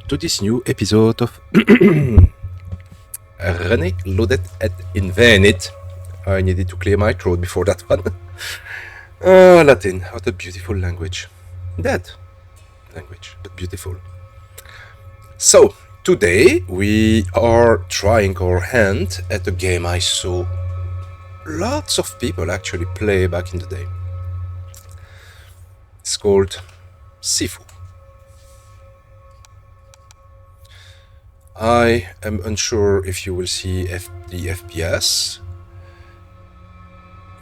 to this new episode of René Loaded et Invenit. I needed to clear my throat before that one. Latin, what a beautiful language. That language, but beautiful. So, today we are trying our hand at a game I saw lots of people actually play back in the day. It's called Sifu. I am unsure if you will see the FPS.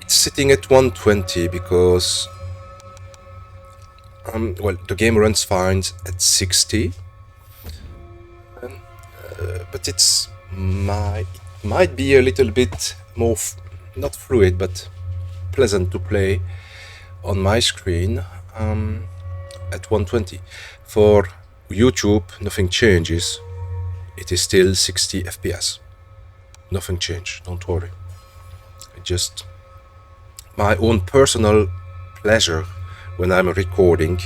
It's sitting at 120 because the game runs fine at 60, but it might be a little bit more not fluid but pleasant to play on my screen at 120. For YouTube, nothing changes. It is still 60 FPS. Nothing changed, don't worry. Just my own personal pleasure when I'm recording.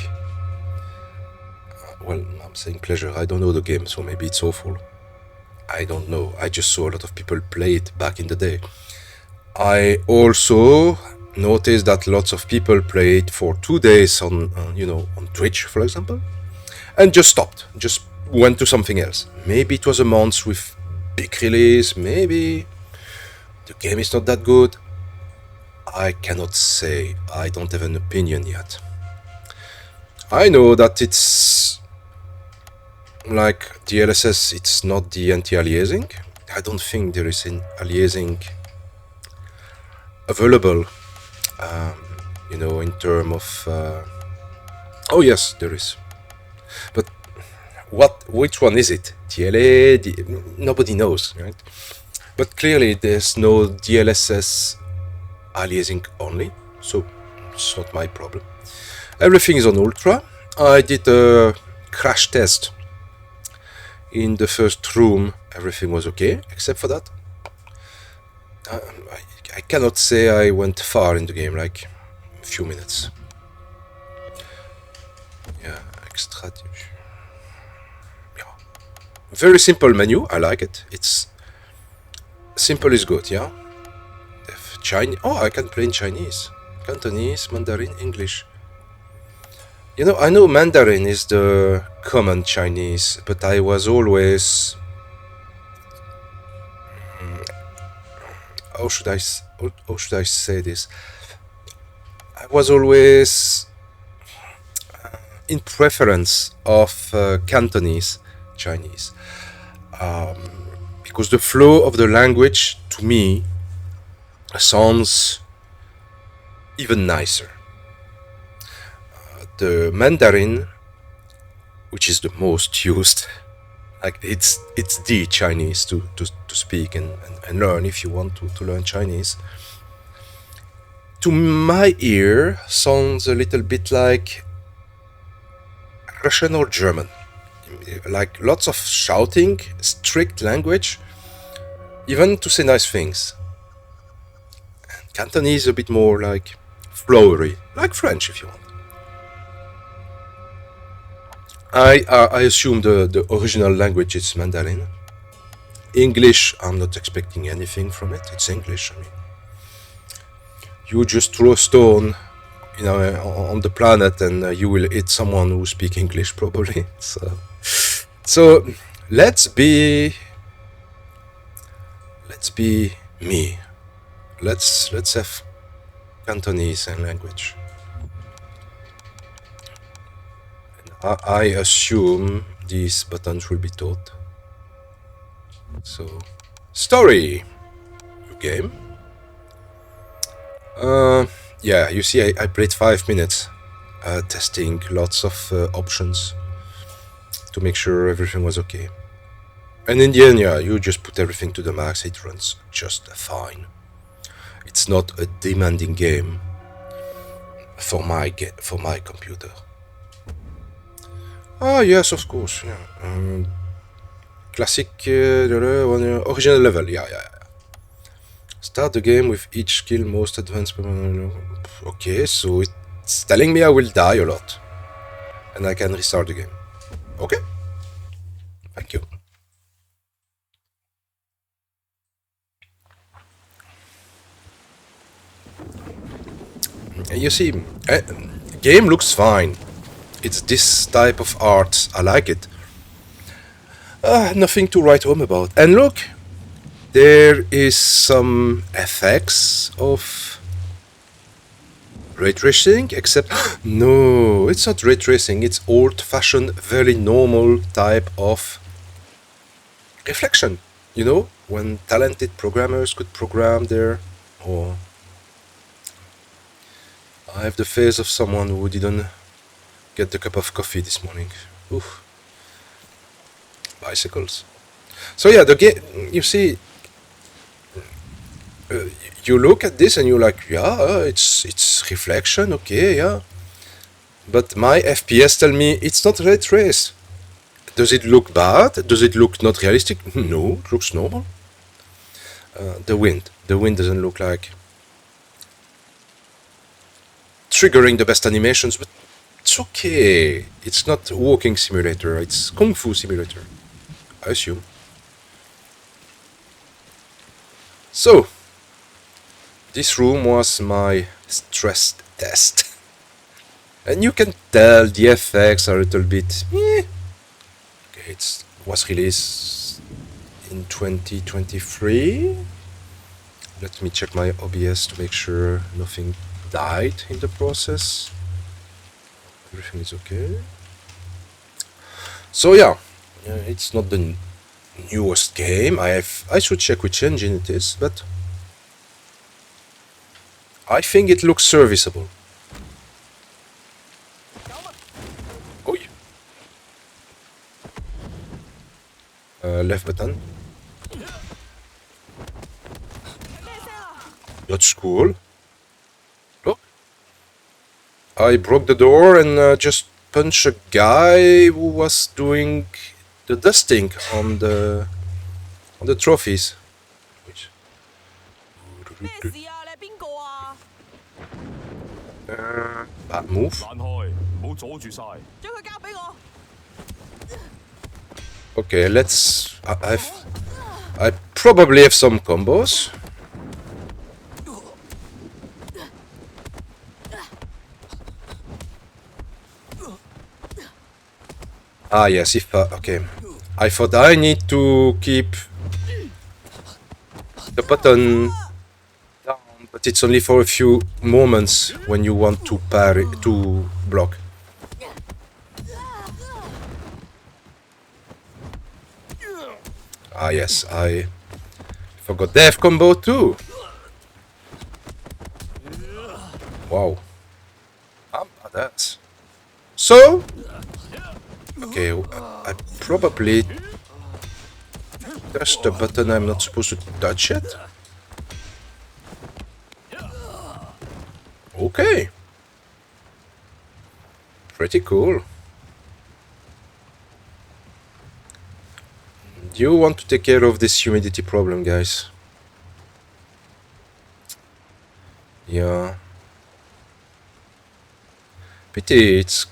I'm saying pleasure, I don't know the game, so maybe it's awful. I don't know, I just saw a lot of people play it back in the day. I also noticed that lots of people play it for 2 days on Twitch, for example, and just stopped, just went to something else. Maybe it was a month with big release, maybe the game is not that good. I cannot say, I don't have an opinion yet. I know that it's like DLSS, it's not the anti-aliasing. I don't think there is an aliasing available, in terms of... oh yes, there is. But which one is it? DLA? Nobody knows, right? But clearly there's no DLSS aliasing only, so it's not my problem. Everything is on Ultra. I did a crash test in the first room. Everything was okay, except for that. I cannot say I went far in the game, like a few minutes. Yeah, extra. Very simple menu, I like it. It's simple is good, yeah. Chinese. Oh, I can play in Chinese, Cantonese, Mandarin, English. I know Mandarin is the common Chinese, but I was always... How should I say this? I was always in preference of Cantonese Chinese, because the flow of the language to me sounds even nicer. The Mandarin, which is the most used, like it's the Chinese to speak and learn if you want to learn Chinese, to my ear sounds a little bit like Russian or German. Like lots of shouting, strict language, even to say nice things. And Cantonese is a bit more like flowery, like French if you want. I assume the original language is Mandarin. English, I'm not expecting anything from it. It's English. I mean, you just throw a stone, on the planet, and you will hit someone who speaks English probably. So let's be me. Let's have Cantonese and language. I assume these buttons will be taught. So, story. New game. Yeah, you see, I played 5 minutes, testing lots of options to make sure everything was okay. And in the end, yeah, you just put everything to the max, it runs just fine. It's not a demanding game for my computer. Ah, yes, of course, yeah. Classic, original level, yeah. Start the game with each skill most advanced. Okay, so it's telling me I will die a lot. And I can restart the game. Okay. Thank you. You see, game looks fine. It's this type of art. I like it. Nothing to write home about. And look, there is some effects of ray tracing, except no, it's not ray tracing. It's old-fashioned, very normal type of reflection. You know, when talented programmers could program their, or I have the face of someone who didn't get the cup of coffee this morning. Oof. Bicycles. So yeah, the game. You see, you look at this and you're like, yeah, it's reflection, okay, yeah. But my FPS tell me it's not ray trace. Does it look bad? Does it look not realistic? No, it looks normal. The wind doesn't look like triggering the best animations, but it's okay. It's not walking simulator, it's kung fu simulator, I assume. So, this room was my stress test. And you can tell the effects are a little bit... Okay, it was released in 2023. Let me check my OBS to make sure nothing died in the process. Everything is okay. So yeah, it's not the newest game. I should check which engine it is, but I think it looks serviceable. Oi. Left button. That's cool. Look. I broke the door and just punched a guy who was doing the dusting on the trophies. Which... bad move. Okay, let's... I probably have some combos. Ah yes, if... okay. I thought I need to keep the button down, but it's only for a few moments when you want to parry, to block. Ah yes, I forgot they have combo too. Wow. I'm badass. So... okay, I probably touched the button I'm not supposed to touch it. Okay. Pretty cool. Do you want to take care of this humidity problem, guys? Yeah. Pity, it's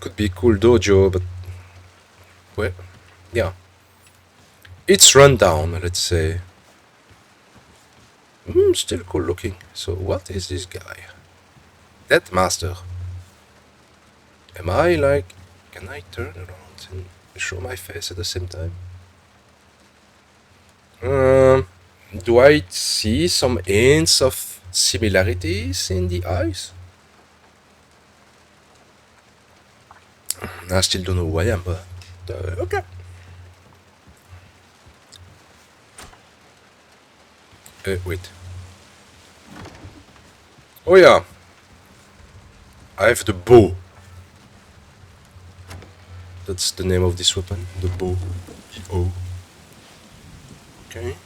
could be cool dojo, but well, yeah. It's run down, let's say. Still cool looking. So what is this guy? That master. Am I like... can I turn around and show my face at the same time? Do I see some hints of similarities in the eyes? I still don't know who I am, but okay. Wait. Oh yeah. I have the bow. That's the name of this weapon. The bow. Oh. Okay.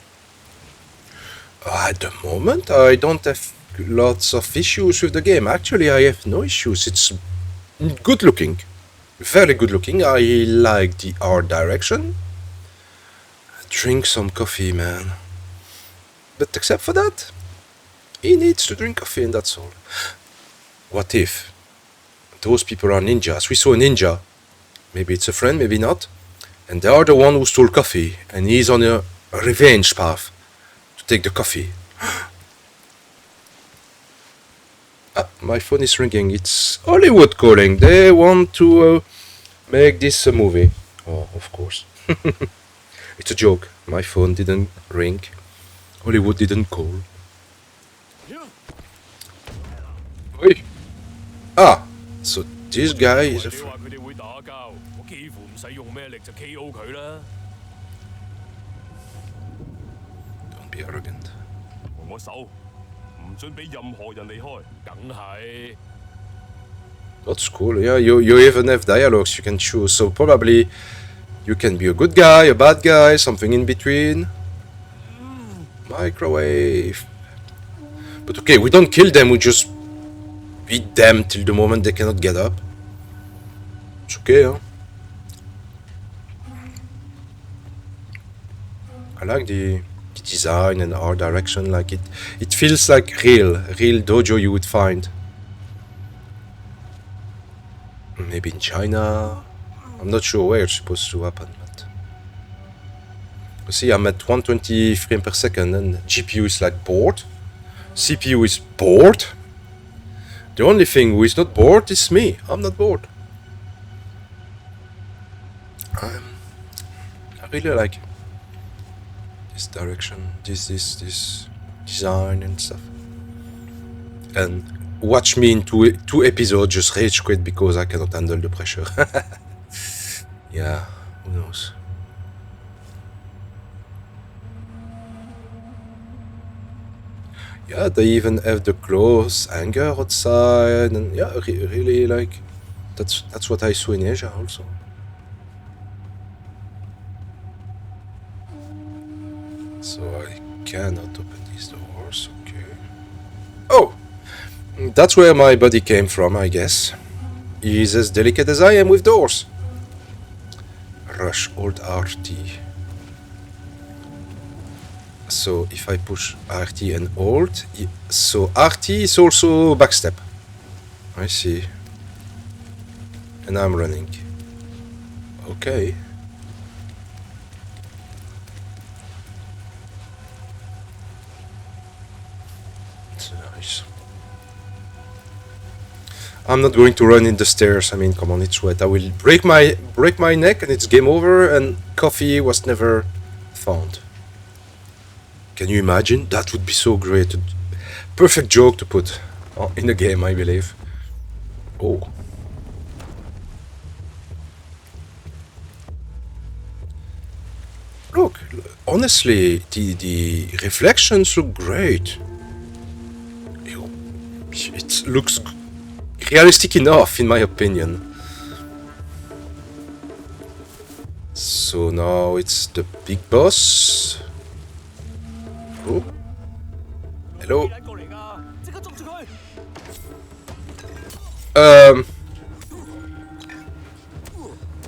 At the moment, I don't have lots of issues with the game. Actually, I have no issues. It's good looking. Very good looking. I like the art direction. Drink some coffee, man. But except for that, he needs to drink coffee and that's all. What if those people are ninjas? We saw a ninja. Maybe it's a friend, maybe not. And they are the one who stole coffee, and he's on a revenge path to take the coffee. My phone is ringing. It's Hollywood calling. They want to make this a movie. Oh, of course. It's a joke. My phone didn't ring. Hollywood didn't call. Oi. Ah, so this guy is a friend. Don't be arrogant. That's cool. Yeah, you even have dialogues you can choose. So probably you can be a good guy, a bad guy, something in between. Microwave. But okay, we don't kill them, we just beat them till the moment they cannot get up. It's okay, huh? I like the design and art direction, like it feels like real dojo you would find. Maybe in China. I'm not sure where it's supposed to happen, but you see, I'm at 120 frames per second and GPU is like bored. CPU is bored. The only thing who is not bored is me. I'm not bored. I really like this direction, this design and stuff. And watch me in two episodes just rage quit because I cannot handle the pressure. Yeah, who knows? Yeah, they even have the close anger outside, and yeah, really like that's what I saw in Asia also. So I cannot open these doors. Okay. Oh, that's where my buddy came from, I guess. He's as delicate as I am with doors. Rush Alt RT. So if I push RT and Alt, so RT is also backstep. I see. And I'm running. Okay. That's nice. I'm not going to run in the stairs. I mean, come on, it's wet. I will break my neck and it's game over, and coffee was never found. Can you imagine? That would be so great. Perfect joke to put in a game, I believe. Oh. Look, honestly, the reflections look great. It looks realistic enough, in my opinion. So now it's the big boss. Oh. Hello.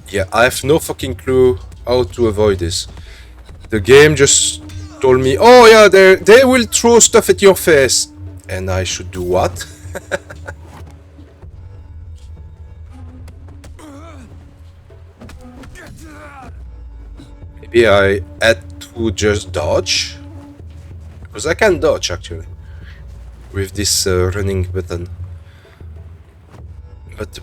Yeah, I have no fucking clue how to avoid this. The game just told me, oh yeah, they will throw stuff at your face. And I should do what? Maybe I had to just dodge? Because I can dodge actually with this running button. But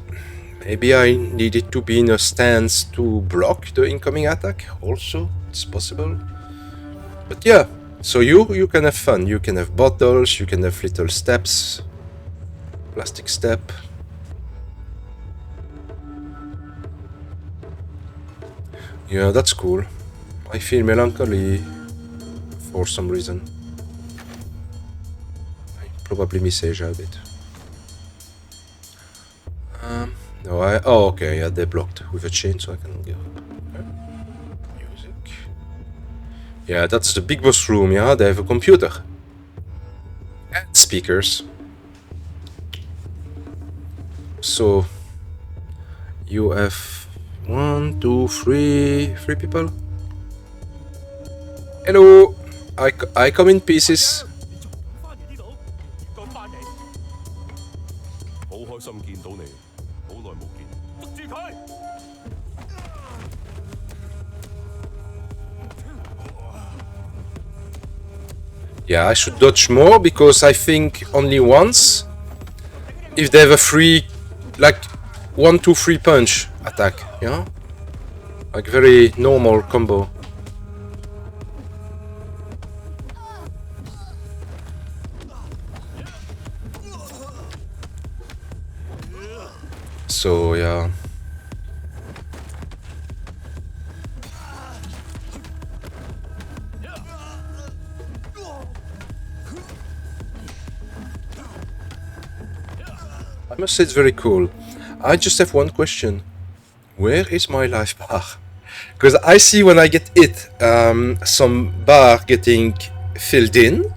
maybe I needed to be in a stance to block the incoming attack also. It's possible. But yeah, so you can have fun. You can have bottles, you can have little steps. Plastic step. Yeah, that's cool. I feel melancholy for some reason. I probably miss Asia a bit. No, oh, okay, yeah, they blocked with a chain, so I can give up. Okay. Music. Yeah, that's the big boss room, yeah, they have a computer. And speakers. So, you have 1, 2, 3 people. Hello, I come in pieces. Yeah, I should dodge more because I think only once. If they have a free, like 1, 2, 3 punch attack, you know? Like very normal combo. So yeah. I must say it's very cool. I just have one question. Where is my life bar? Because I see when I get hit, some bar getting filled in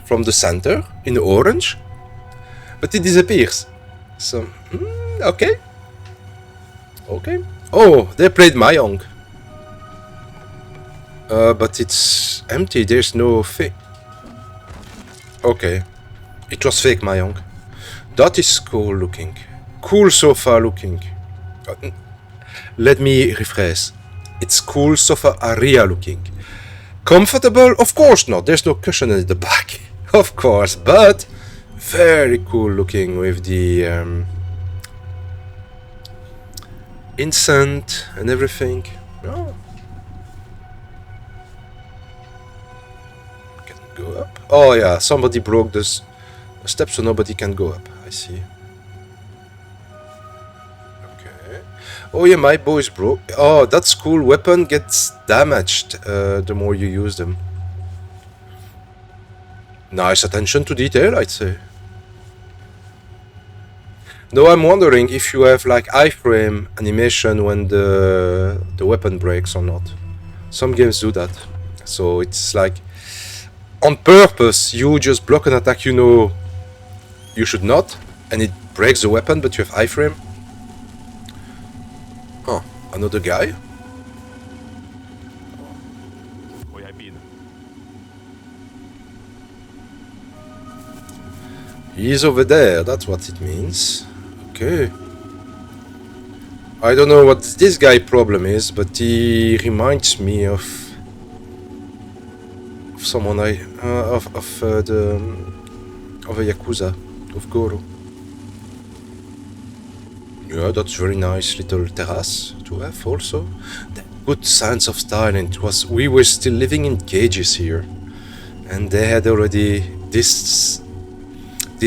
from the center in orange, but it disappears. So, okay. Okay. Oh, they played Mahjong. But it's empty, there's no thing. Okay. It was fake Mahjong. That is cool looking. Cool sofa looking. Let me rephrase. It's cool sofa area looking. Comfortable? Of course not. There's no cushion in the back. Of course. But very cool looking with the incense and everything. Oh. Can go up. Oh yeah, somebody broke this step so nobody can go up. I see. Okay. Oh yeah, my bow is broke. Oh, that's cool. Weapon gets damaged the more you use them. Nice attention to detail, I'd say. Though I'm wondering if you have like iframe animation when the weapon breaks or not. Some games do that. So it's like on purpose you just block an attack you know you should not, and it breaks the weapon, but you have iframe. Oh, another guy. He's over there, that's what it means. Okay. I don't know what this guy problem is, but he reminds me of someone of a Yakuza, of Goro. Yeah, that's very nice little terrace to have also. Good sense of style, and we were still living in cages here, and they had already these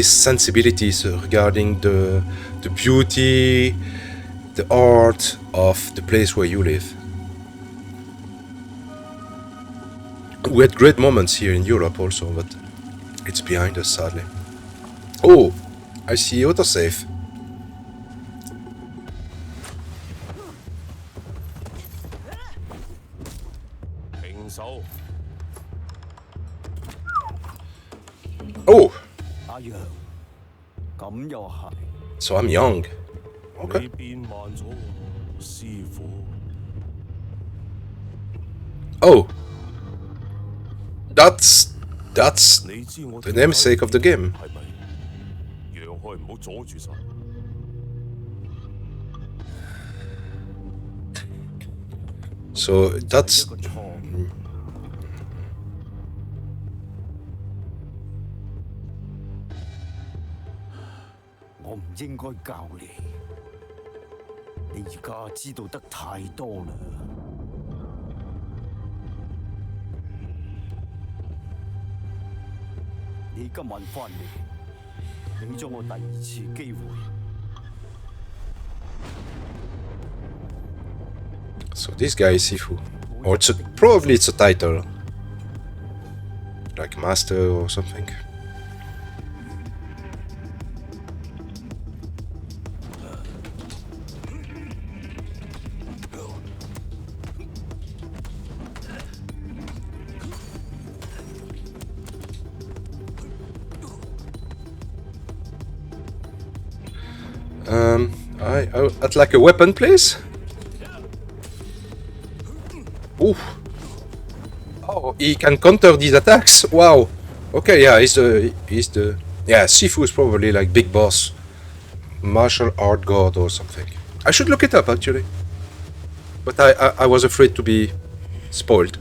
sensibilities regarding the beauty, the art of the place where you live. We had great moments here in Europe also, but it's behind us sadly. Oh, I see autosave. Oh! So I'm young. Okay. Oh! That's the namesake of the game. So that's... So this guy is Sifu. Or probably it's a title. Like Master or something. At like a weapon place? Ooh. Oh, he can counter these attacks? Wow. Okay, yeah, he's the... Yeah, Sifu is probably like big boss. Martial art god or something. I should look it up actually. But I was afraid to be spoiled.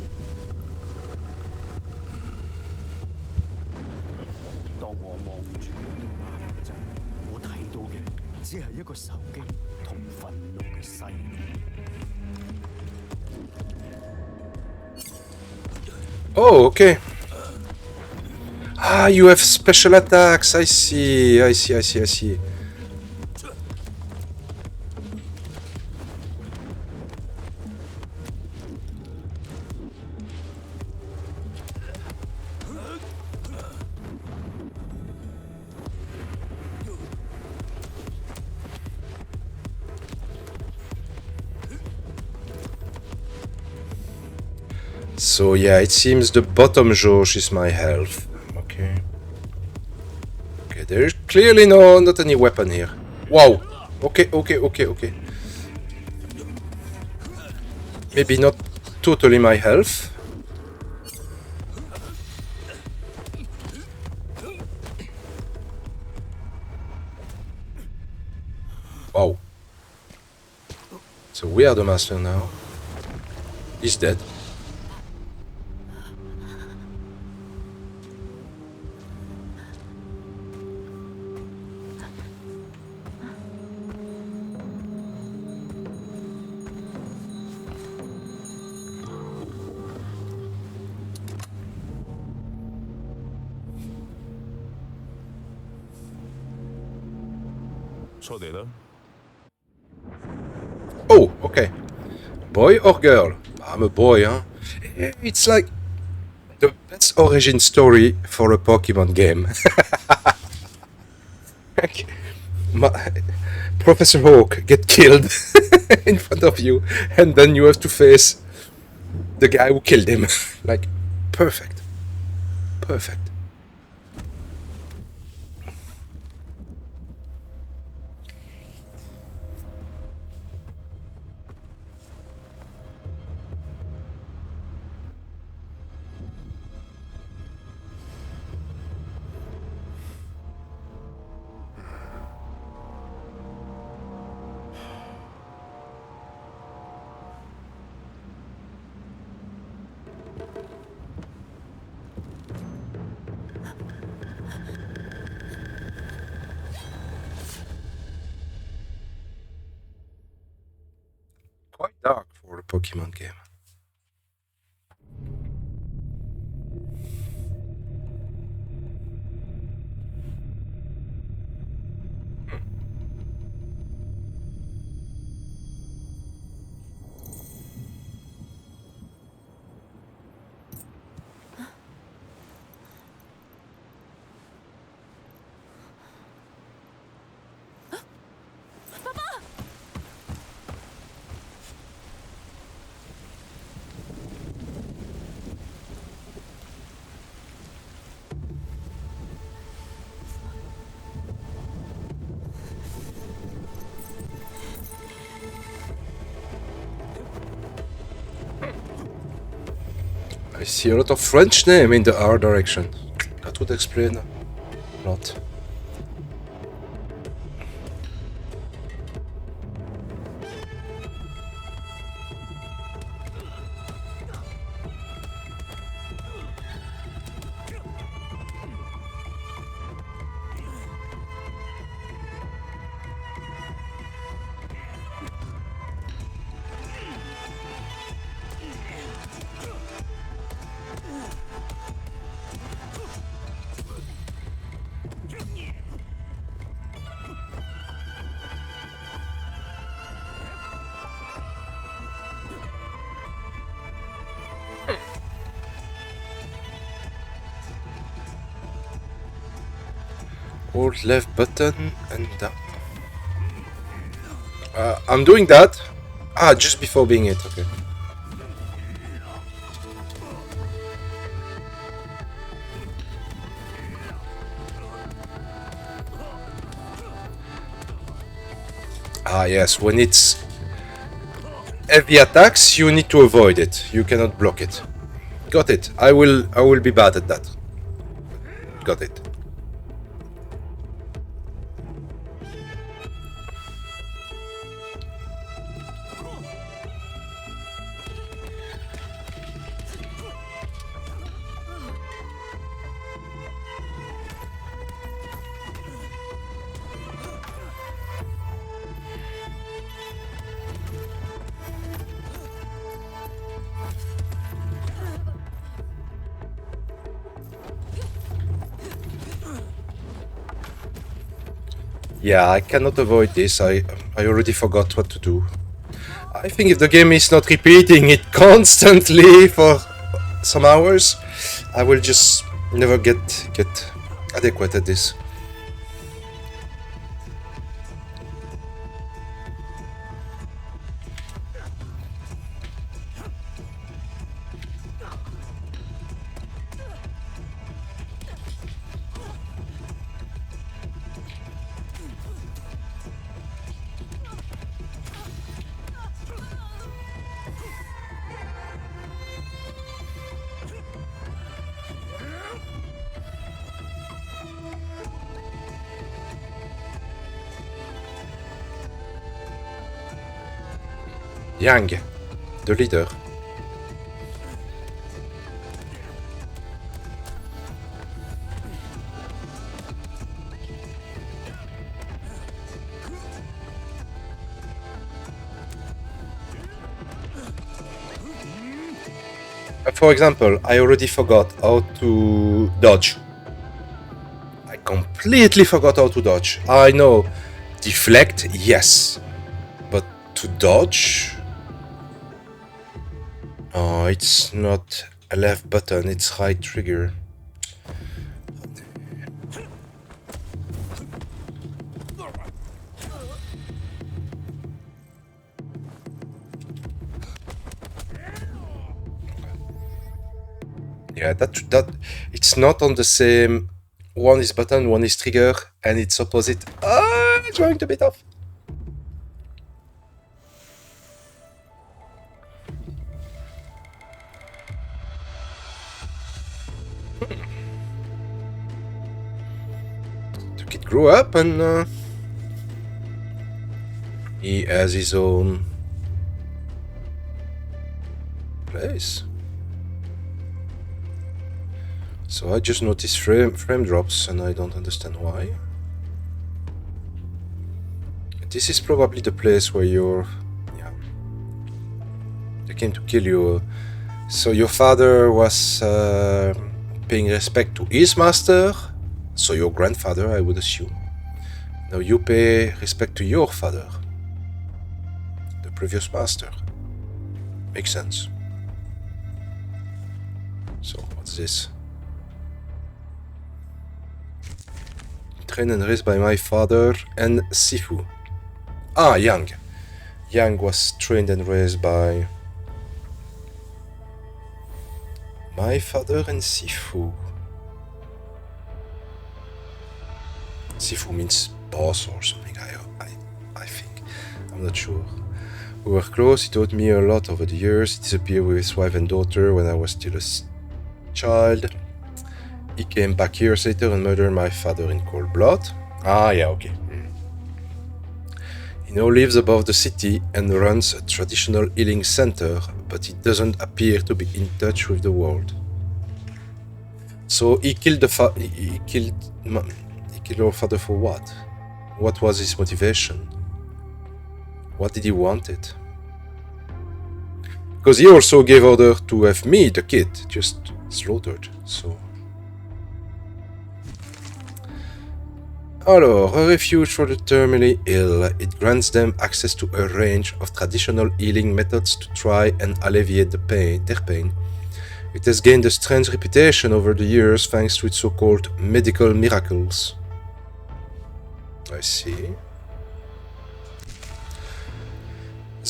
Oh, okay. Ah, you have special attacks. I see. I see. I see. I see. So yeah, it seems the bottom jauge is my health. Okay. Okay, there's clearly not any weapon here. Wow. Okay, okay, okay, okay. Maybe not totally my health. Wow. So we are the master now. He's dead. 초대는 Oh, okay. Boy or girl? I'm a boy, huh? It's like the best origin story for a Pokemon game. Professor Oak get killed in front of you, and then you have to face the guy who killed him. Like, perfect. Perfect. Quite dark for a Pokemon game. I see a lot of French name in the R direction. That would explain a lot. Hold left button and down. I'm doing that. Ah, just before being hit, okay. Ah, yes, when it's heavy attacks, you need to avoid it. You cannot block it. Got it. I will be bad at that. Got it. Yeah, I cannot avoid this. I already forgot what to do. I think if the game is not repeating it constantly for some hours, I will just never get adequate at this. Yang, the leader. For example, I already forgot how to dodge. I completely forgot how to dodge. I know, deflect, yes, but to dodge? Oh, it's not a left button, it's right trigger. Yeah, that it's not on the same. One is button, one is trigger, and it's opposite. Ah, it's going to be tough. The kid grew up and he has his own place. So I just noticed frame drops and I don't understand why. This is probably the place where they came to kill you. So your father was paying respect to his master, so your grandfather, I would assume. Now you pay respect to your father, the previous master. Makes sense. So what's this? Trained and raised by my father and Sifu. Ah, Yang. Yang was trained and raised by my father and Sifu. Sifu means boss or something, I think. I'm not sure. We were close, he taught me a lot over the years. He disappeared with his wife and daughter when I was still a child. He came back years later and murdered my father in cold blood. Ah, yeah, okay. He now lives above the city and runs a traditional healing center, but he doesn't appear to be in touch with the world. So he killed he killed our father for what? What was his motivation? What did he want it? Because he also gave order to have me, the kid, just slaughtered, so... Alors, a refuge for the terminally ill. It grants them access to a range of traditional healing methods to try and alleviate their pain. It has gained a strange reputation over the years thanks to its so-called medical miracles. I see.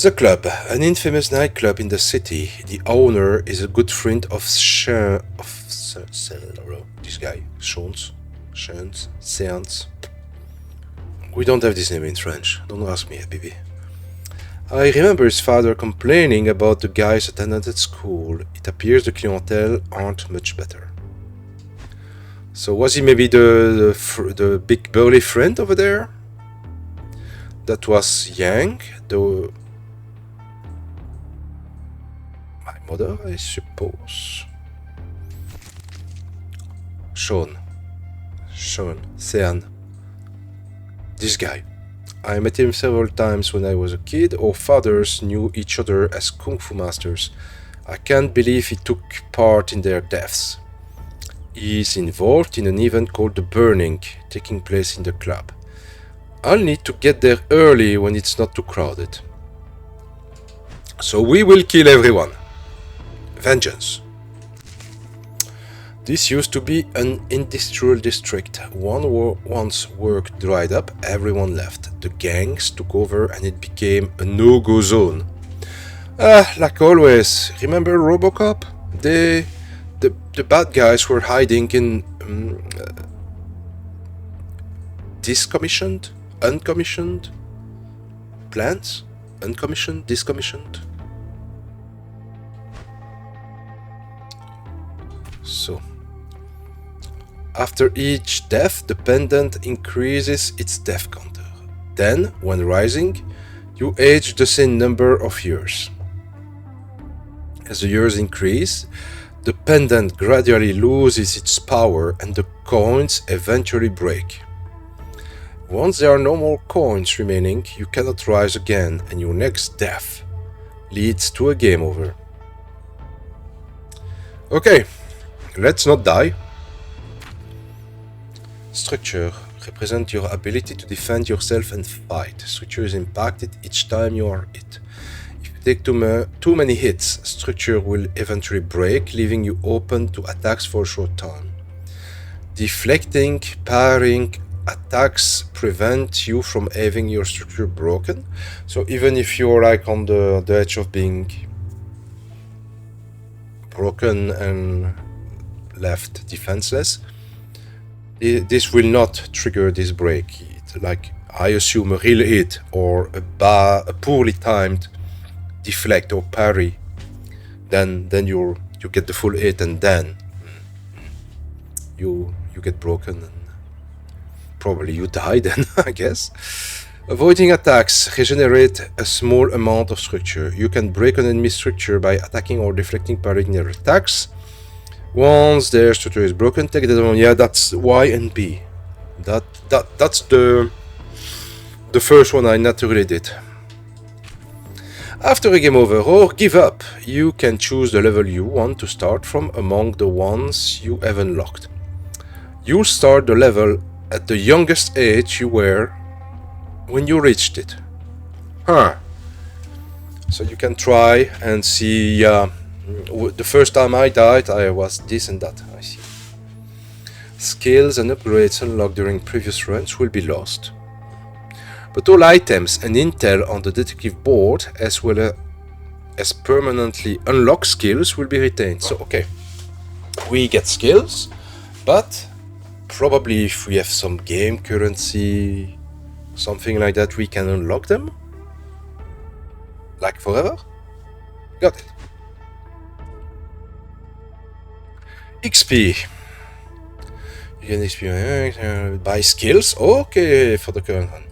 The club, an infamous nightclub in the city. The owner is a good friend of this guy, Seance. We don't have this name in French. Don't ask me, baby. I remember his father complaining about the guys attended at school. It appears the clientele aren't much better. So was he maybe the big burly friend over there? That was Yang, though... my mother, I suppose. Sean, Sean. This guy. I met him several times when I was a kid. Our fathers knew each other as kung fu masters. I can't believe he took part in their deaths. He is involved in an event called The Burning, taking place in the club. I'll need to get there early when it's not too crowded. So we will kill everyone. Vengeance. This used to be an industrial district. Once work dried up, everyone left. The gangs took over and it became a no-go zone. Like always, remember Robocop? The bad guys were hiding in uncommissioned plants? Discommissioned? So, after each death, the pendant increases its death counter. Then, when rising, you age the same number of years. As the years increase, the pendant gradually loses its power and the coins eventually break. Once there are no more coins remaining, you cannot rise again, and your next death leads to a game over. Okay, let's not die. Structure represents your ability to defend yourself and fight. Structure is impacted each time you are hit. If you take too many hits, structure will eventually break, leaving you open to attacks for a short time. Deflecting, parrying, attacks prevent you from having your structure broken. So even if you're like on the edge of being broken and left defenseless, this will not trigger this break. It's like, I assume, a real hit or a poorly timed deflect or parry, then you get the full hit, and then you get broken and probably you die then, I guess. Avoiding attacks regenerate a small amount of structure. You can break an enemy structure by attacking or deflecting, parrying their attacks. Once their structure is broken, take that one. Yeah, that's Y and B. That's the first one I naturally did. After a game over or give up, you can choose the level you want to start from among the ones you have unlocked. You'll start the level at the youngest age you were when you reached it. So you can try and see. The first time I died, I was this and that. I see. Skills and upgrades unlocked during previous runs will be lost. But all items and intel on the detective board, as well as permanently unlocked skills, will be retained. So, okay, we get skills, but probably if we have some game currency, something like that, we can unlock them. Like forever. Got it. XP. You can XP buy skills. Okay, for the current one.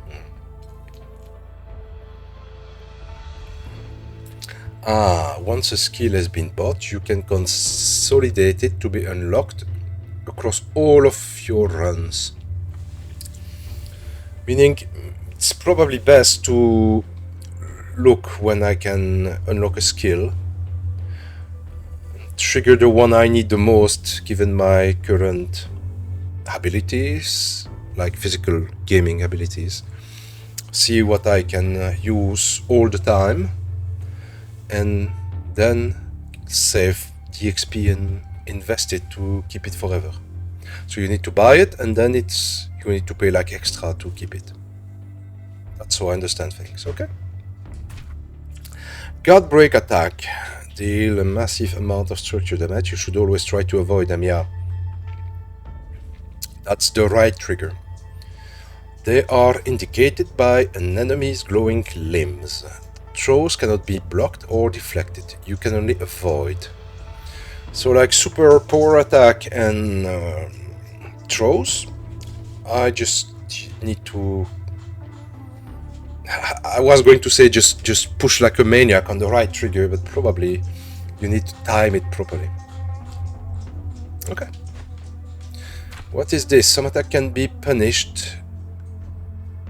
Once a skill has been bought, you can consolidate it to be unlocked across all of your runs. Meaning, it's probably best to look when I can unlock a skill, trigger the one I need the most given my current abilities, like physical gaming abilities, see what I can use all the time, and then save the XP and invest it to keep it forever. So you need to buy it, and then you need to pay like extra to keep it. That's how I understand things. Okay. Godbreak attack. Deal a massive amount of structure damage. You should always try to avoid them. Yeah. That's the right trigger. They are indicated by an enemy's glowing limbs. Throws cannot be blocked or deflected. You can only avoid. So like super power attack and throws, I just need to... I was going to say just push like a maniac on the right trigger, but probably you need to time it properly. Okay. What is this? Some attack can be punished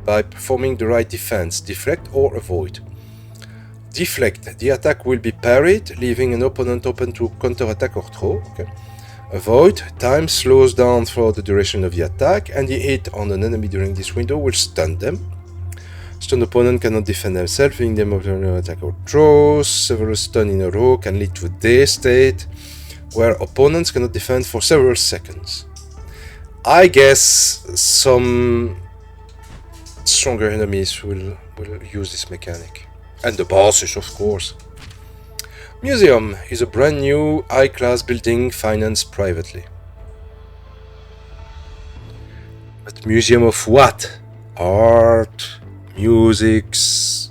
by performing the right defense, deflect or avoid. Deflect. The attack will be parried, leaving an opponent open to counterattack or throw. Okay. Avoid. Time slows down for the duration of the attack, and the hit on an enemy during this window will stun them. Stunned opponent cannot defend themselves, being them of attack or throws. Several stun in a row can lead to a day state, where opponents cannot defend for several seconds. I guess some stronger enemies will use this mechanic. And the bosses, of course. Museum is a brand new high-class building financed privately. But museum of what? Art, musics.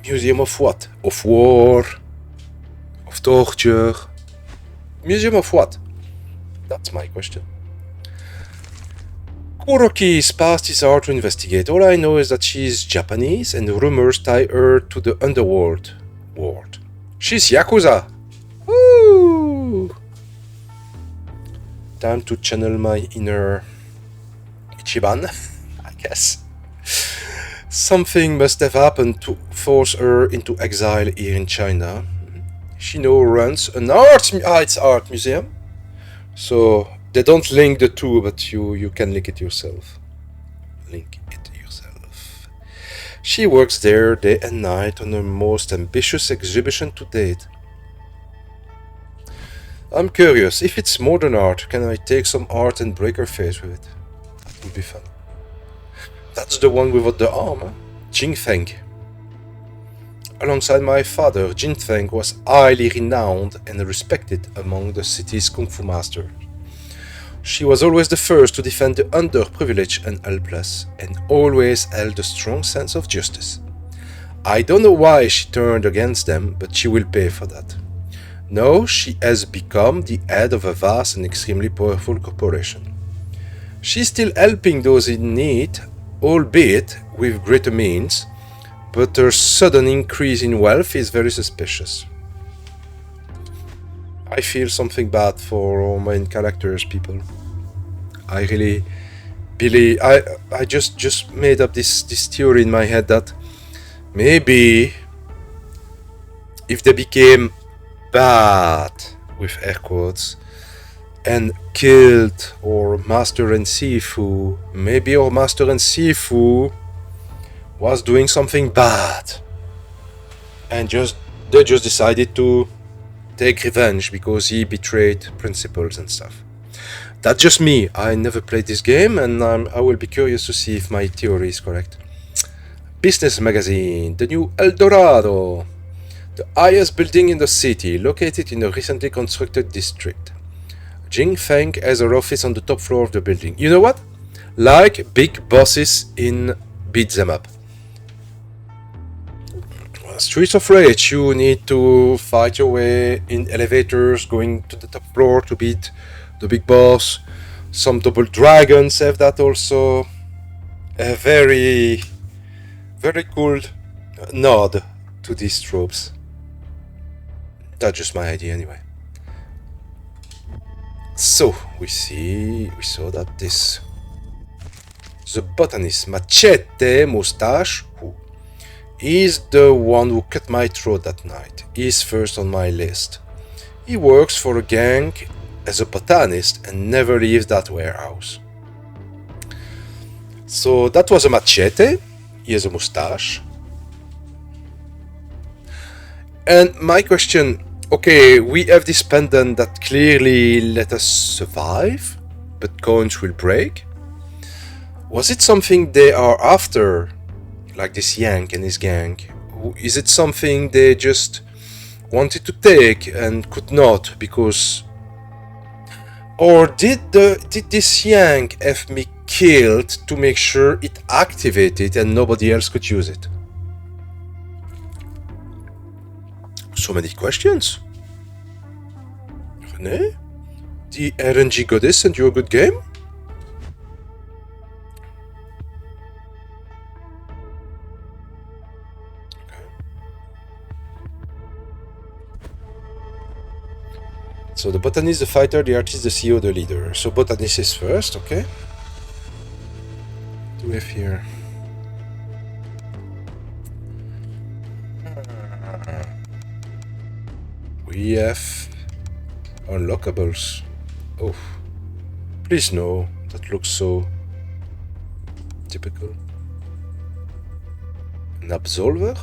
Museum of what? Of war, of torture. Museum of what? That's my question. Kuroki's past is hard to investigate. All I know is that she's Japanese and rumors tie her to the underworld. She's Yakuza! Woo! Time to channel my inner Ichiban, I guess. Something must have happened to force her into exile here in China. She now runs an it's art museum. So they don't link the two, but you can link it yourself. She works there day and night on her most ambitious exhibition to date. I'm curious, if it's modern art, can I take some art and break her face with it? That would be fun. That's the one without the arm, huh? Jing Feng. Alongside my father, Jin Feng was highly renowned and respected among the city's kung fu masters. She was always the first to defend the underprivileged and helpless, and always held a strong sense of justice. I don't know why she turned against them, but she will pay for that. Now she has become the head of a vast and extremely powerful corporation. She's still helping those in need, albeit with greater means, but her sudden increase in wealth is very suspicious. I feel something bad for all main characters, people. I really believe... I just made up this theory in my head that maybe if they became bad, with air quotes, and killed our Master and Sifu, maybe our Master and Sifu was doing something bad, and they just decided to take revenge because he betrayed principles and stuff. That's just me. I never played this game, and I will be curious to see if my theory is correct. Business Magazine, the new El Dorado, the highest building in the city, located in a recently constructed district. Jing Feng has her office on the top floor of the building. You know what? Like big bosses in Beat 'em Up. Streets of Rage, you need to fight your way in elevators going to the top floor to beat the big boss. Some Double Dragons have that also. A very, very cool nod to these tropes. That's just my idea anyway. So, we saw that the botanist Machete Mustache, who is the one who cut my throat that night. He's first on my list. He works for a gang as a botanist and never leaves that warehouse. So that was a Machete. He has a mustache. And my question, okay, we have this pendant that clearly let us survive, but coins will break. Was it something they are after? Like this Yank and his gang? Is it something they just wanted to take and could not because... Or did this Yank have me killed to make sure it activated and nobody else could use it? So many questions. René? The RNG goddess sent you a good game? So the botanist, the fighter, the artist, the CEO, the leader. So botanist is first, okay? What do we have here? We have unlockables. Oh, please no, that looks so typical. An absolver?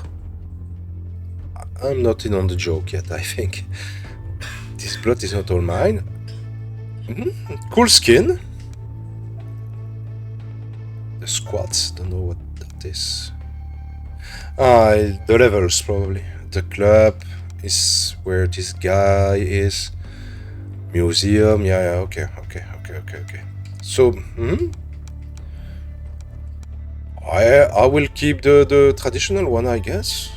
I'm not in on the joke yet, I think. This blood is not all mine. Cool skin. The squats, don't know what that is. The levels probably. The club is where this guy is. Museum, yeah, okay. So, I will keep the traditional one, I guess.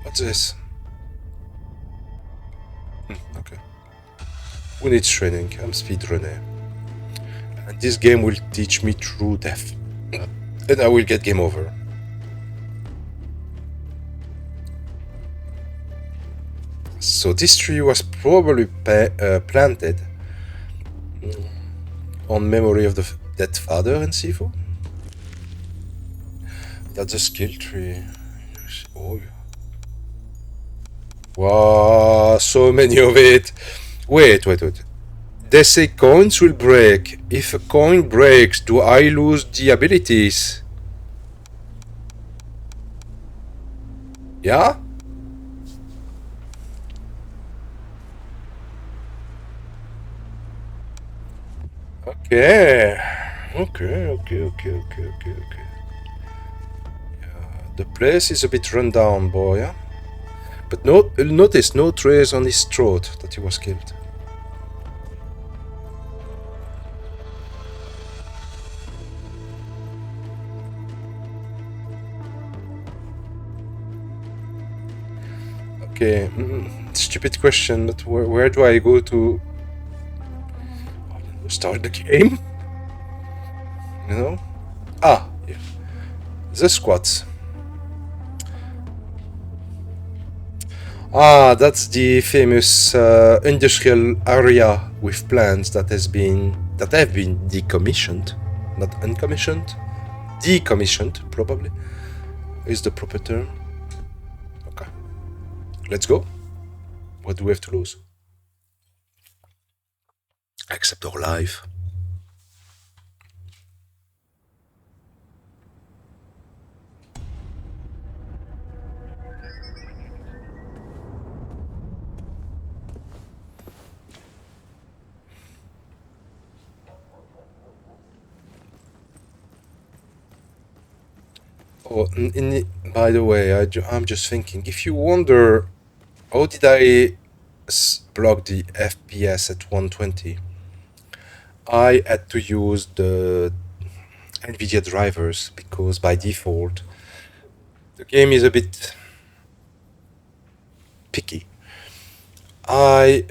What's this? Okay. Who needs training? I'm speedrunner. And this game will teach me true death. And I will get game over. So this tree was probably planted on memory of the dead father in Sifu. That's a skill tree. Oh. Wow, so many of it. Wait. They say coins will break. If a coin breaks, do I lose the abilities? Yeah? Okay. The place is a bit run down, boy. Yeah? But notice no trace on his throat that he was killed. Okay, stupid question, but where do I go to start the game? You know? Ah, yeah. The squats. Ah, that's the famous industrial area with plants that have been decommissioned, not uncommissioned, decommissioned probably is the proper term. Okay, let's go. What do we have to lose? Except our life. Oh, by the way, I'm just thinking, if you wonder, how did I block the FPS at 120? I had to use the NVIDIA drivers because by default, the game is a bit picky. My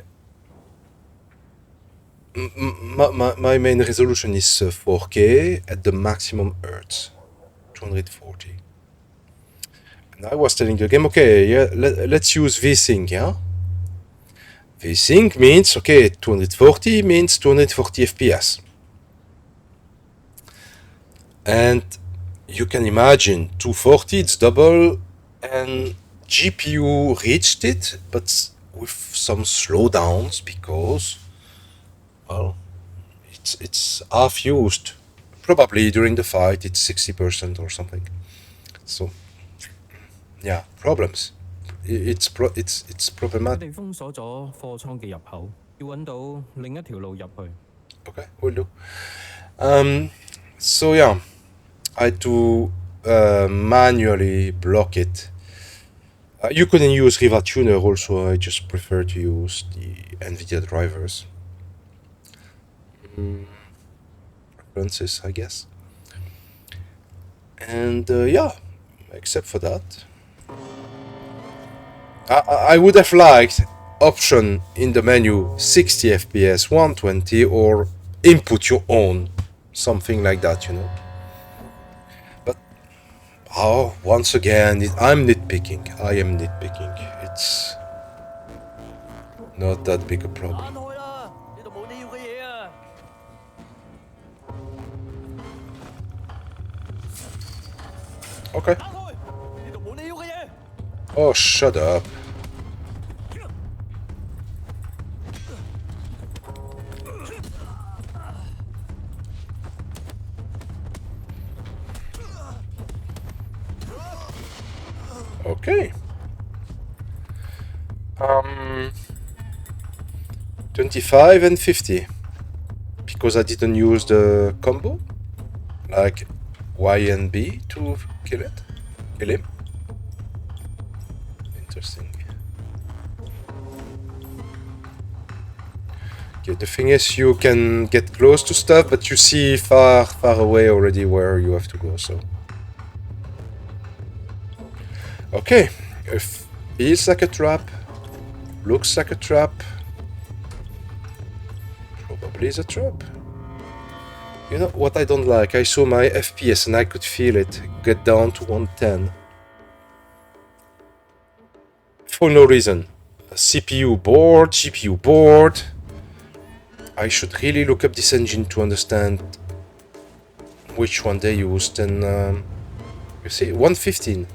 main resolution is 4K at the maximum hertz. 240. And I was telling the game, okay, yeah, let's use VSync, yeah? VSync means, okay, 240 means 240 FPS. And you can imagine, 240, it's double, and GPU reached it, but with some slowdowns because, well, it's half used. Probably during the fight, it's 60% or something. So, yeah, problems. It's problematic. 佢哋封鎖咗貨倉嘅入口，要揾到另一條路入去。Okay, will do. So yeah, I had to manually block it. You couldn't use Riva Tuner also, I just prefer to use the NVIDIA drivers. Preferences, I guess. And yeah, except for that. I would have liked option in the menu 60 FPS, 120, or input your own, something like that, you know. But once again, I'm nitpicking. I am nitpicking. It's not that big a problem. Okay. Oh, shut up. Okay. 25 and 50. Because I didn't use the combo. Like Y and B to kill him. Interesting. Okay, the thing is you can get close to stuff, but you see far away already where you have to go, so. Okay, if feels like a trap, looks like a trap, probably is a trap. You know what I don't like? I saw my FPS and I could feel it get down to 110. For no reason. CPU bored, GPU bored. I should really look up this engine to understand which one they used. And you see, 115.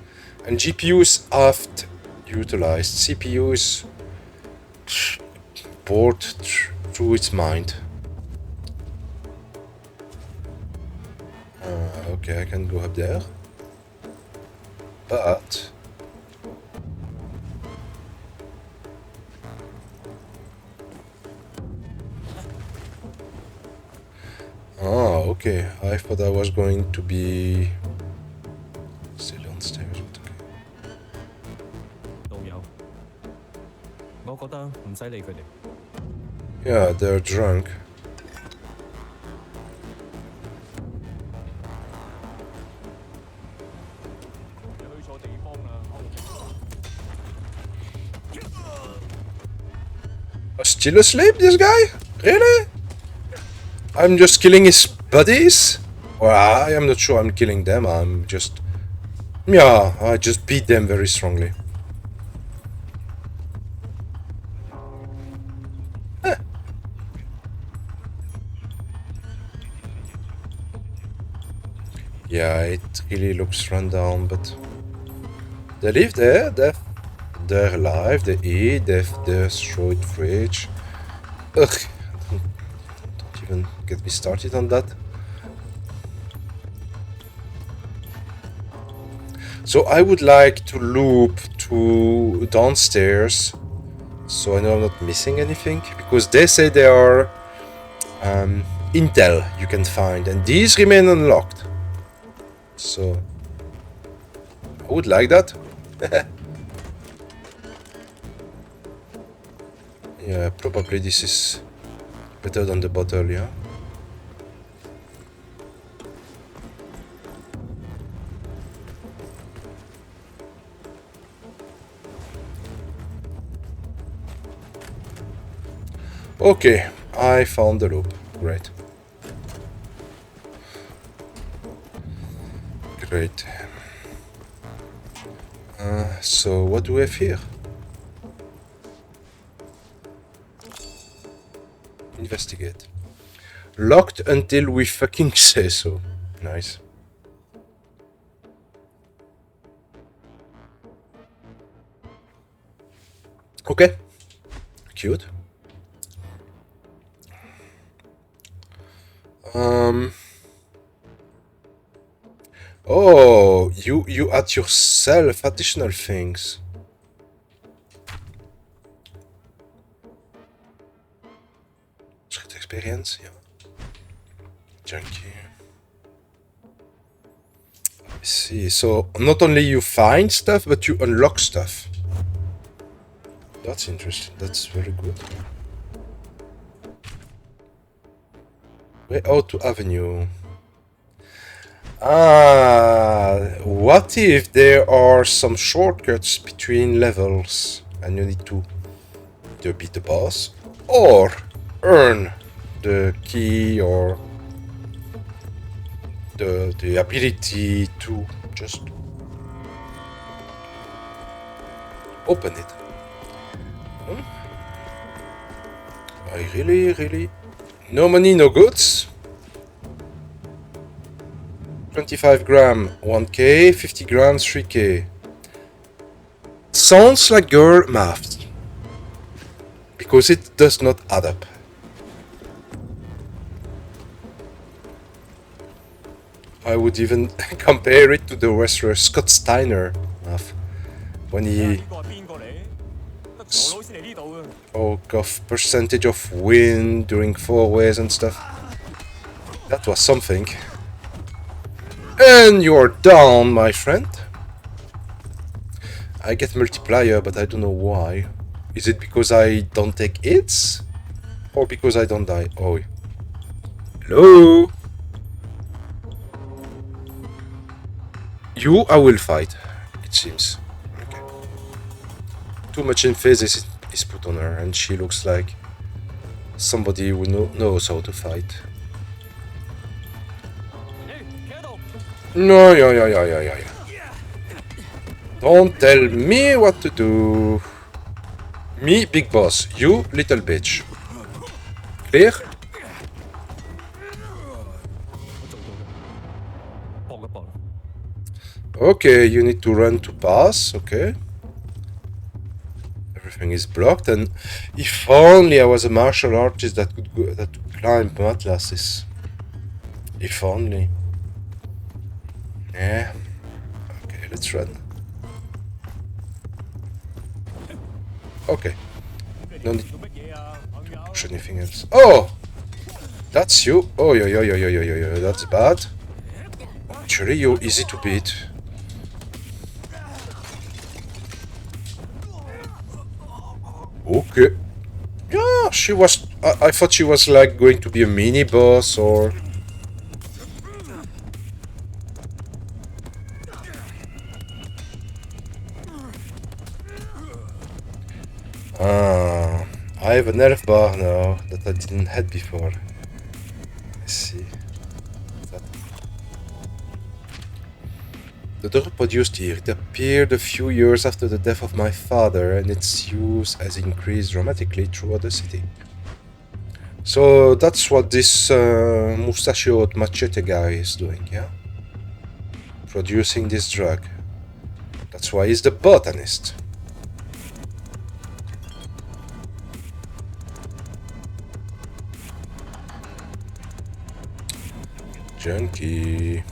And GPU is oft utilized. CPU is bored through its mind. Okay, I can go up there. But okay. I thought I was going to be still downstairs, but okay. 導遊，我覺得唔使理佢哋。Yeah, they're drunk. Still asleep, this guy? Really? I'm just killing his buddies? Well, I am not sure I'm killing them. I'm just... Yeah, I just beat them very strongly. Huh. Yeah, it really looks run down, but... They live there, they're alive, they eat, they've destroyed fridge. Ugh, don't even get me started on that. So I would like to loop to downstairs, so I know I'm not missing anything, because they say there are intel you can find, and these remain unlocked. So I would like that. Yeah, probably this is better than the bottle, yeah? Okay, I found the loop. Great. Great. So what do we have here? Investigate. Locked until we fucking say so. Nice. Okay. Cute. Oh, you add yourself additional things. Street experience, yeah. Junkie. I see. So not only you find stuff, but you unlock stuff. That's interesting. That's very good. Way out to Avenue. What if there are some shortcuts between levels and you need to either beat the boss or earn the key or the ability to just open it? I really... No money, no goods. 25 gram, 1k, 50 grams, 3k. Sounds like girl math, because it does not add up. I would even compare it to the wrestler Scott Steiner math. when he of percentage of win during 4 ways and stuff. That was something. And you're down, my friend. I get multiplier, but I don't know why. Is it because I don't take hits? Or because I don't die? Oh. Hello? You, I will fight, it seems. Okay. Too much emphasis is put on her, and she looks like somebody who knows how to fight. No, yeah. Don't tell me what to do. Me, big boss. You, little bitch. Clear? Okay, you need to run to pass. Okay. Everything is blocked, and if only I was a martial artist that could climb Atlases. If only. Yeah. Okay, let's run. Okay. No need to push anything else. Oh! That's you. Oh, yeah. That's bad. Actually, you're easy to beat. Okay. Yeah, she was... I thought she was like going to be a mini boss or... I have an health bar now that I didn't have before. Let's see. The drug produced here, it appeared a few years after the death of my father, and its use has increased dramatically throughout the city. So that's what this mustachioed machete guy is doing, yeah? Producing this drug. That's why he's the botanist. Junkie.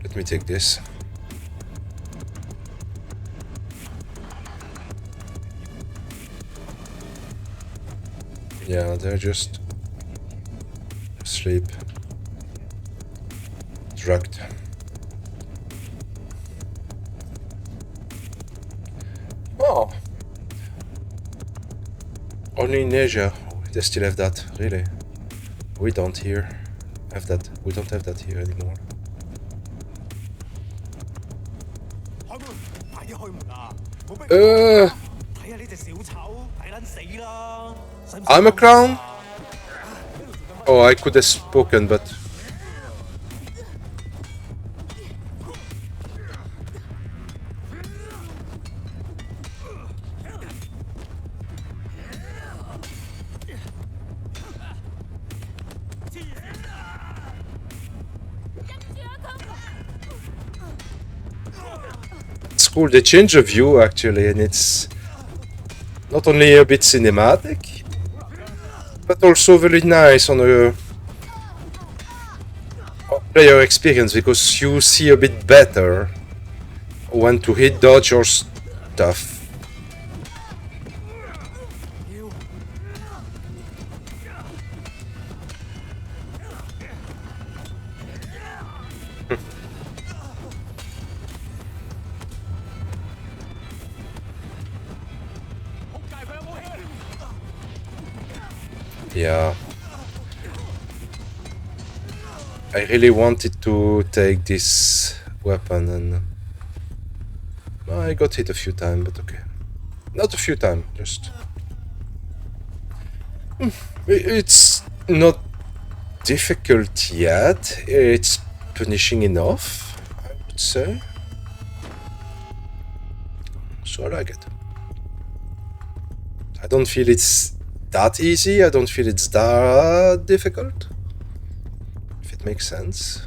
Let me take this. Yeah, they're just asleep. Drugged. Oh! Only in Asia they still have that, really. We don't here have that. We don't have that here anymore. I'm a clown? Oh, I could have spoken, but... It's cool, they change the view actually, and it's not only a bit cinematic, but also very nice on a player experience, because you see a bit better when to hit, dodge or stuff. Yeah. I really wanted to take this weapon, and I got hit a few times, but okay. Not a few times, just... It's not difficult yet. It's punishing enough, I would say. So I like it. I don't feel it's that easy. I don't feel it's that difficult. If it makes sense.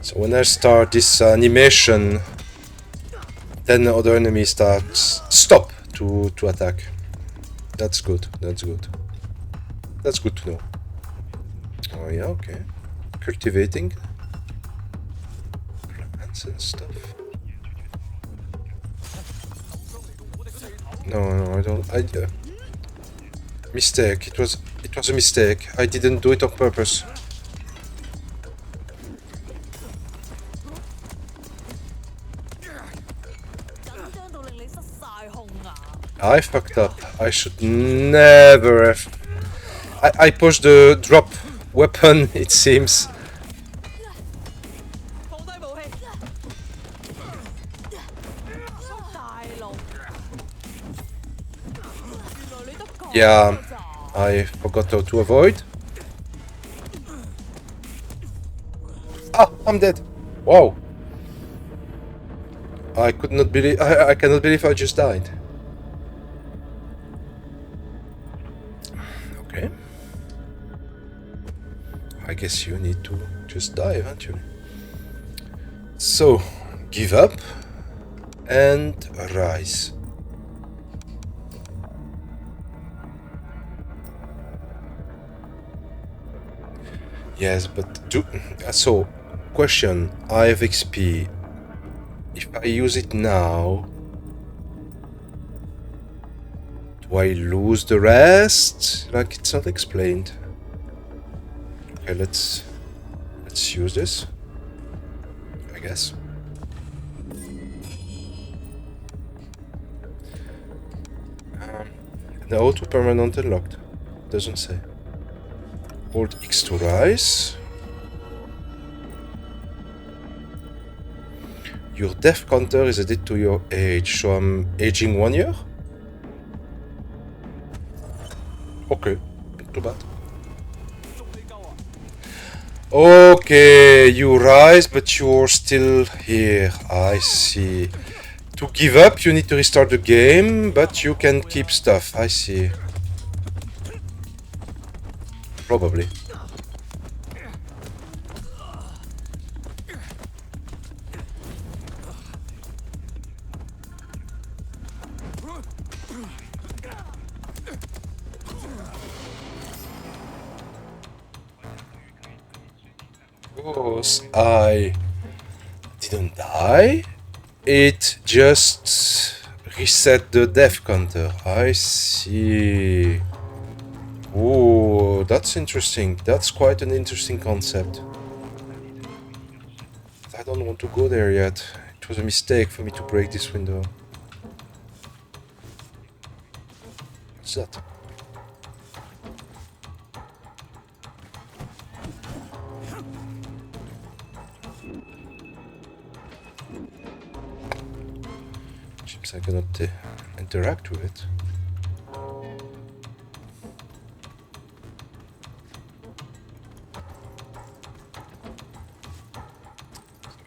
So when I start this animation, then the other enemy stop to attack. That's good. That's good. That's good to know. Oh yeah, okay. Cultivating plants and stuff. No, I don't. Mistake. It was a mistake. I didn't do it on purpose. I fucked up. I should never have. I pushed the drop weapon, it seems. Yeah, I forgot how to avoid. Ah, I'm dead. Wow. I could not believe. I cannot believe I just died. Okay. I guess you need to just die eventually. So, give up and rise. Yes, but so, question, I have XP. If I use it now, do I lose the rest? Like, it's not explained. Okay, let's use this, I guess. The auto permanent unlocked. Doesn't say. Hold X to rise. Your death counter is added to your age, so I'm aging 1 year? Okay, not too bad. Okay, you rise, but you're still here. I see. To give up, you need to restart the game, but you can keep stuff. I see. Probably. Because I didn't die, it just reset the death counter. I see. Oh, that's interesting. That's quite an interesting concept. I don't want to go there yet. It was a mistake for me to break this window. What's that? Seems I cannot interact with it.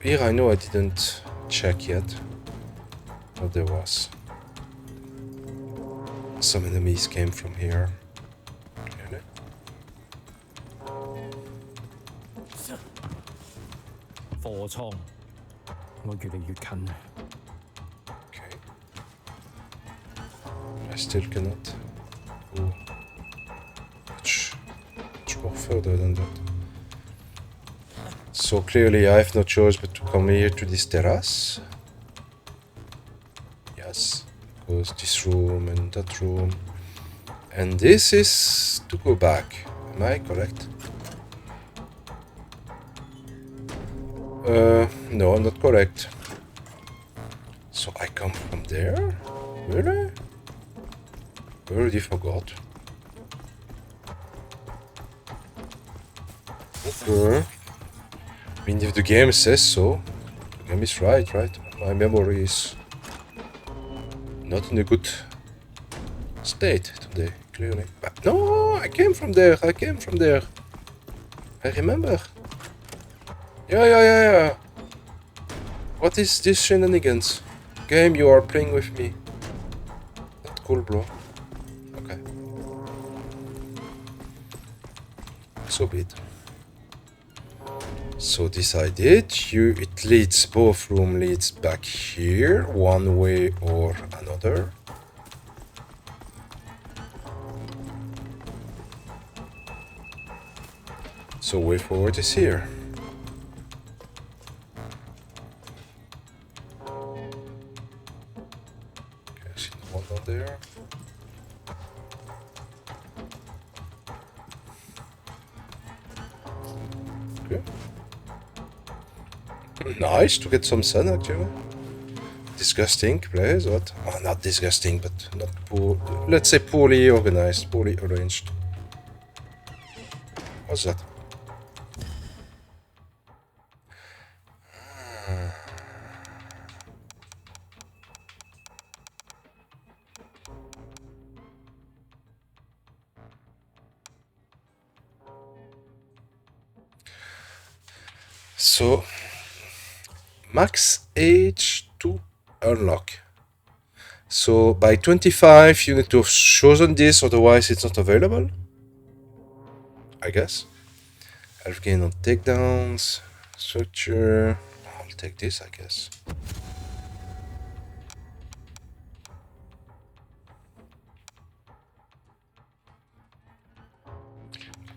Here I know I didn't check yet what there was. Some enemies came from here. Clearly. Okay. I still cannot go much more further than that. So clearly I have no choice but to come here to this terrace. Yes, because this room and that room. And this is to go back. Am I correct? No, I'm not correct. So I come from there? Really? I already forgot. Okay. I mean, if the game says so, the game is right? My memory is not in a good state today, clearly. But no, I came from there. I remember. Yeah. What is this shenanigans? Game, you are playing with me. Not cool, bro. Okay. So be it. So this I did. It leads, both room leads back here, one way or another. So way forward is here. Okay, I see the one down there. Okay. Nice to get some sun actually. Disgusting place, what? Oh, not disgusting, but not poor. Let's say poorly organized, poorly arranged. What's that? So, max age to unlock. So by 25 you need to have chosen this, otherwise it's not available, I guess. Health gain on takedowns, structure. I'll take this, I guess.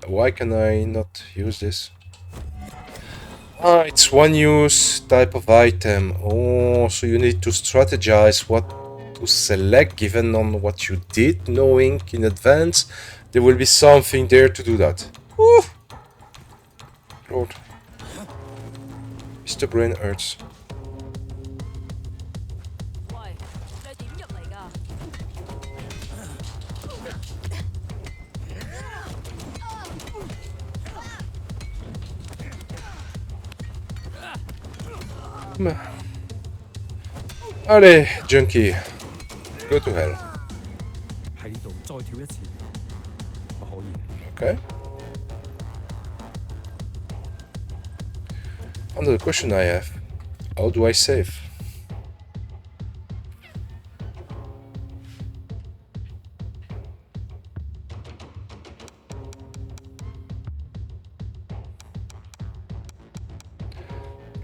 Why can I not use this? Ah, it's one use type of item. Oh, so you need to strategize what to select given on what you did, knowing in advance there will be something there to do that. Woo! Lord. Mr. Brain hurts. Allez, junkie. Go to hell. 喺呢度再跳一次，我可以。 Okay. Another question I have. How do I save?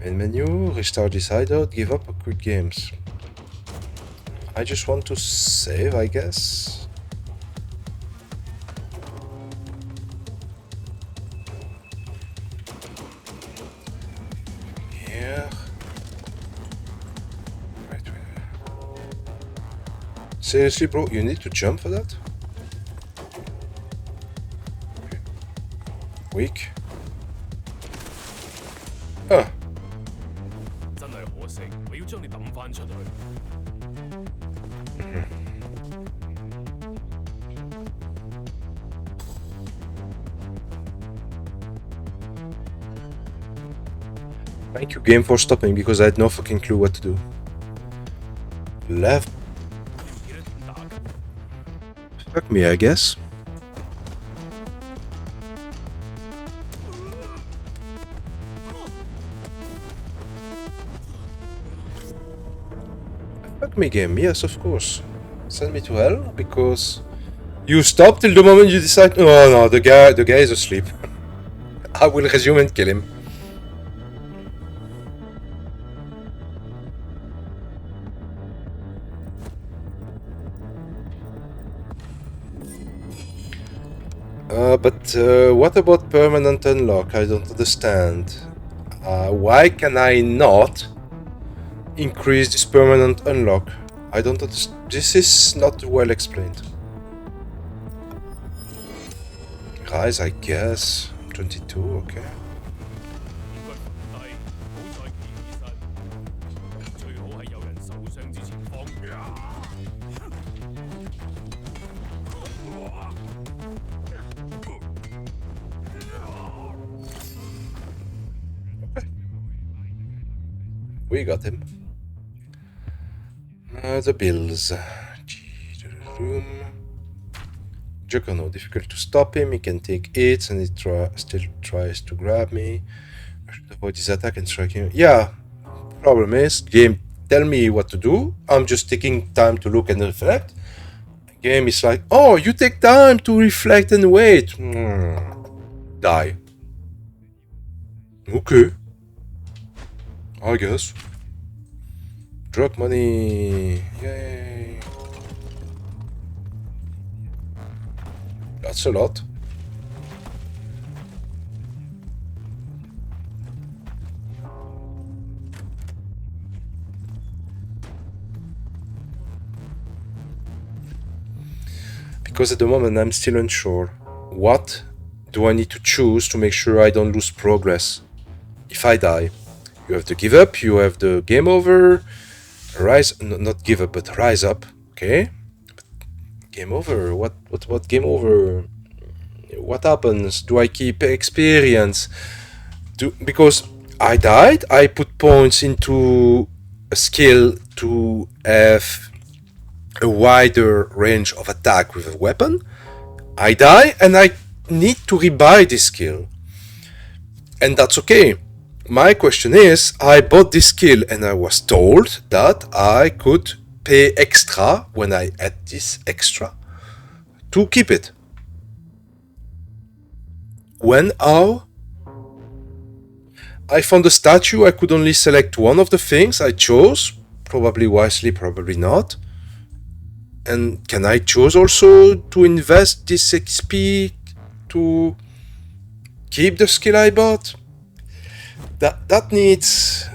Main menu, restart this hideout, give up or quit games. I just want to save, I guess. Here. Wait. Seriously, bro, you need to jump for that? Okay. Weak. Huh. 真係可惜，我要將你抌翻出去。 Thank you, game, for stopping, because I had no fucking clue what to do. Left. Fuck me, I guess. Fuck me, game, yes, of course. Send me to hell, because you stop till the moment you decide. Oh no, the guy is asleep. I will resume and kill him. But what about permanent unlock? I don't understand. Why can I not increase this permanent unlock? I don't understand. This is not well explained. Rise, I guess. 22, okay. We got him. The bills. Room. Juggernaut. Difficult to stop him. He can take hits and he still tries to grab me. I should avoid his attack and strike him. Yeah. Problem is, game tell me what to do. I'm just taking time to look and reflect. Game is like, oh, you take time to reflect and wait. Die. Okay. I guess. Drug money. Yay. That's a lot. Because at the moment I'm still unsure. What do I need to choose to make sure I don't lose progress? If I die, you have to give up, you have the game over, not give up, but rise up, okay? Game over, what game over? What happens? Do I keep experience? Because I died, I put points into a skill to have a wider range of attack with a weapon. I die and I need to rebuy this skill. And that's okay. My question is, I bought this skill and I was told that I could pay extra when I add this extra to keep it. When? How? I found a statue, I could only select one of the things I chose, probably wisely, probably not. And can I choose also to invest this XP to keep the skill I bought? That needs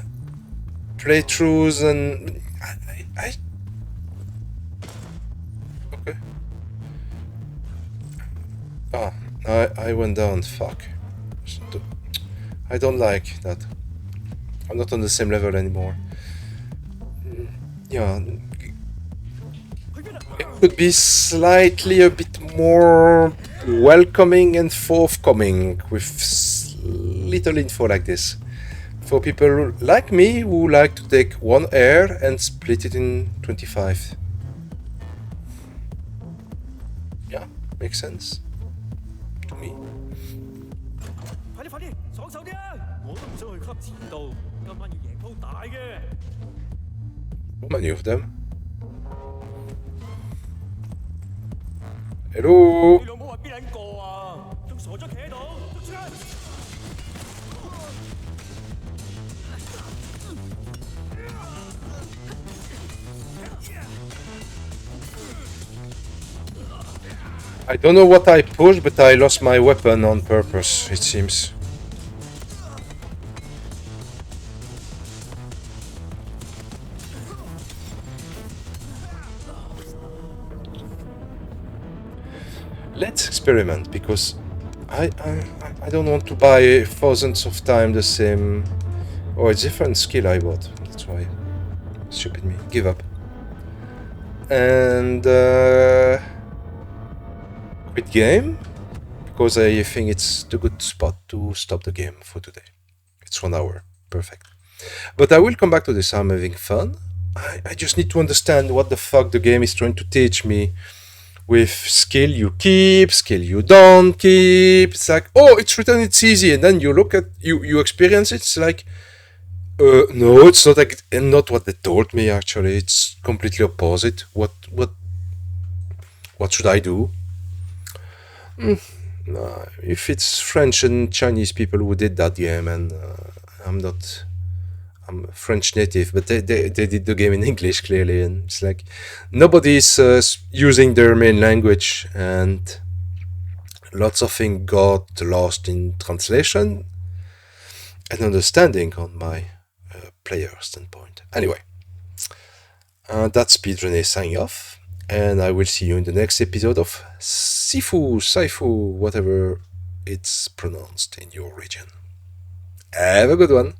playthroughs and I okay. I went down, fuck. I don't like that. I'm not on the same level anymore. Yeah. It could be slightly a bit more welcoming and forthcoming with little info like this. For people like me who like to take one air and split it in 25. Yeah, makes sense to me. How many of them? Hello? I don't know what I pushed, but I lost my weapon on purpose, it seems. Let's experiment, because I don't want to buy thousands of times the same... Oh, it's different skill I bought, that's why. Stupid me. Give up. And... quit game, because I think it's the good spot to stop the game for today. It's 1 hour. Perfect. But I will come back to this. I'm having fun. I just need to understand what the fuck the game is trying to teach me. With skill you keep, skill you don't keep. It's like, oh, it's written, it's easy. And then you look at, you experience it. It's like, no, it's not like, and not what they told me actually. It's completely opposite. What should I do? If it's French and Chinese people who did that game, and I'm French native, but they did the game in English clearly, and it's like nobody's using their main language, and lots of things got lost in translation and understanding on my player standpoint. Anyway, that's Speedrunner signing off, and I will see you in the next episode of Saifu, whatever it's pronounced in your region. Have a good one.